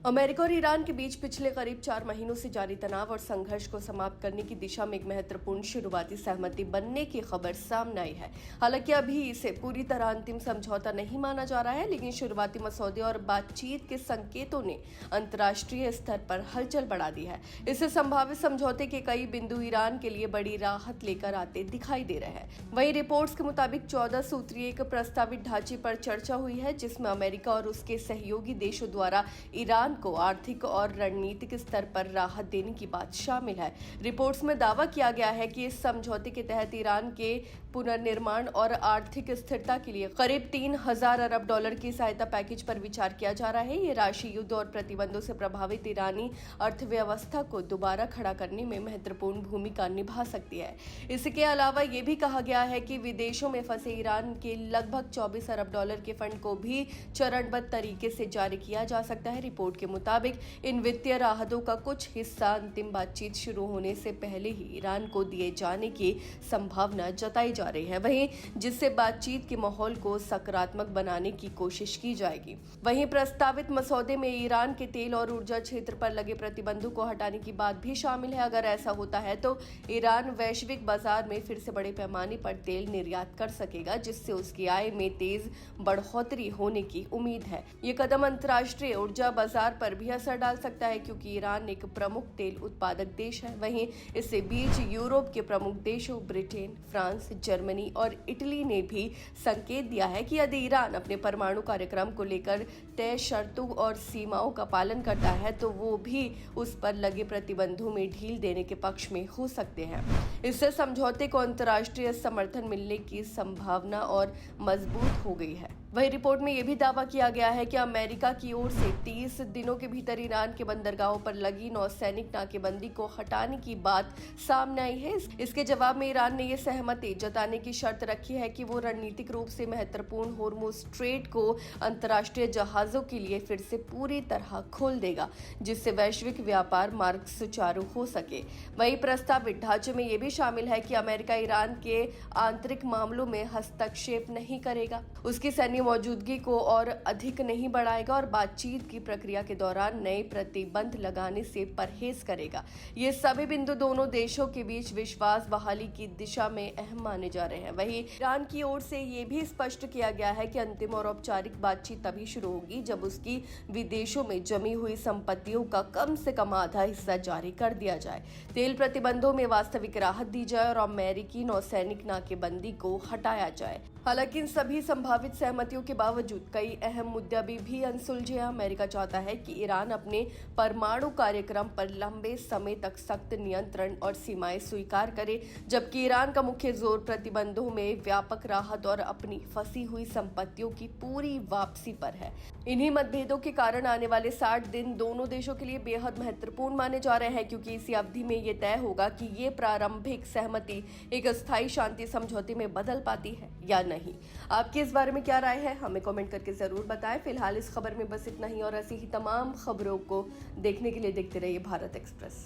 America और Iran के बीच पिछले करीब 4 महीनों से जारी तनाव और संघर्ष को समाप्त करने की दिशा में एक महत्वपूर्ण शुरुआती सहमति बनने की खबर सामने आई है। हालांकि अभी इसे पूरी तरह अंतिम समझौता नहीं माना जा रहा है, लेकिन शुरुआती मसौदे और बातचीत के संकेतों ने अंतर्राष्ट्रीय स्तर पर हलचल बढ़ा दी है। इससे संभावित समझौते के कई बिंदु ईरान के लिए बड़ी राहत लेकर आते दिखाई दे रहे हैं। वहीं रिपोर्ट्स के मुताबिक 14 सूत्रीय एक प्रस्तावित ढांचे पर चर्चा हुई है, जिसमें अमेरिका और उसके सहयोगी देशों द्वारा ईरान को आर्थिक और रणनीतिक स्तर पर राहत देने की बात शामिल है। रिपोर्ट्स में दावा किया गया है कि इस समझौते के तहत ईरान के पुनर्निर्माण और आर्थिक स्थिरता के लिए करीब 3000 अरब डॉलर की सहायता पैकेज पर विचार किया जा रहा है। ये राशि युद्ध और प्रतिबंधों से प्रभावित ईरानी अर्थव्यवस्था को दोबारा खड़ा करने में महत्वपूर्ण भूमिका निभा सकती है। इसके अलावा ये भी कहा गया है कि विदेशों में फंसे ईरान के लगभग 24 अरब डॉलर के फंड को भी चरणबद्ध तरीके से जारी किया जा सकता है। रिपोर्ट के मुताबिक इन वित्तीय राहतों का कुछ हिस्सा अंतिम बातचीत शुरू होने से पहले ही ईरान को दिए जाने की संभावना जताई जा रही है, वहीं जिससे बातचीत के माहौल को सकारात्मक बनाने की कोशिश की जाएगी। वहीं प्रस्तावित मसौदे में ईरान के तेल और ऊर्जा क्षेत्र पर लगे प्रतिबंधों को हटाने की बात भी शामिल है। अगर ऐसा होता है तो ईरान वैश्विक बाजार में फिर से बड़े पैमाने पर तेल निर्यात कर सकेगा, जिससे उसकी आय में तेज बढ़ोतरी होने की उम्मीद है। ये कदम अंतर्राष्ट्रीय ऊर्जा बाजार पर भी असर डाल सकता है, क्योंकि ईरान एक प्रमुख तेल उत्पादक देश है। वहीं इससे बीच यूरोप के प्रमुख देशों ब्रिटेन, फ्रांस, जर्मनी और इटली ने भी संकेत दिया है कि यदि ईरान अपने परमाणु कार्यक्रम को लेकर तय शर्तों और सीमाओं का पालन करता है तो वो भी उस पर लगे प्रतिबंधों में ढील देने के पक्ष में हो सकते हैं। इससे समझौते को अंतर्राष्ट्रीय समर्थन मिलने की संभावना और मजबूत हो गई है। वही रिपोर्ट में यह भी दावा किया गया है कि अमेरिका की ओर से 30 दिनों के भीतर ईरान के बंदरगाहों पर लगी नौसैनिक नाकेबंदी को हटाने की बात सामने आई है। इसके जवाब में ईरान ने यह सहमति जताने की शर्त रखी है कि वो रणनीतिक रूप से महत्वपूर्ण होर्मुज स्ट्रेट को अंतर्राष्ट्रीय जहाजों के लिए फिर से पूरी तरह खोल देगा, जिससे वैश्विक व्यापार मार्ग सुचारू हो सके। वही प्रस्तावित ढांचे में यह भी शामिल है कि अमेरिका ईरान के आंतरिक मामलों में हस्तक्षेप नहीं करेगा, उसकी सैन्य मौजूदगी को और अधिक नहीं बढ़ाएगा और बातचीत की प्रक्रिया के दौरान नए प्रतिबंध लगाने से परहेज करेगा। ये सभी बिंदु दोनों देशों के बीच विश्वास बहाली की दिशा में अहम माने जा रहे हैं। वहीं ईरान की ओर से ये भी स्पष्ट किया गया है कि अंतिम और औपचारिक बातचीत तभी शुरू होगी जब उसकी विदेशों में जमी हुई संपत्तियों का कम से कम आधा हिस्सा जारी कर दिया जाए, तेल प्रतिबंधों में वास्तविक राहत दी जाए और अमेरिकी नौसैनिक नाकेबंदी को हटाया जाए। हालांकि इन सभी संभावित सहमतियों के बावजूद कई अहम मुद्दे अभी भी अनसुलझे हैं। अमेरिका चाहता है कि ईरान अपने परमाणु कार्यक्रम पर लंबे समय तक सख्त नियंत्रण और सीमाएं स्वीकार करे, जबकि ईरान का मुख्य जोर प्रतिबंधों में व्यापक राहत और अपनी फंसी हुई संपत्तियों की पूरी वापसी पर है। इन्हीं मतभेदों के कारण आने वाले 60 दिन दोनों देशों के लिए बेहद महत्वपूर्ण माने जा रहे हैं, क्योंकि इसी अवधि में ये तय होगा कि ये प्रारंभिक सहमति एक अस्थायी शांति समझौते में बदल पाती है या नहीं। आपकी इस बारे में क्या राय है, हमें कमेंट करके जरूर बताएं। फिलहाल इस खबर में बस इतना ही और ऐसी ही तमाम खबरों को देखने के लिए देखते रहिए भारत एक्सप्रेस।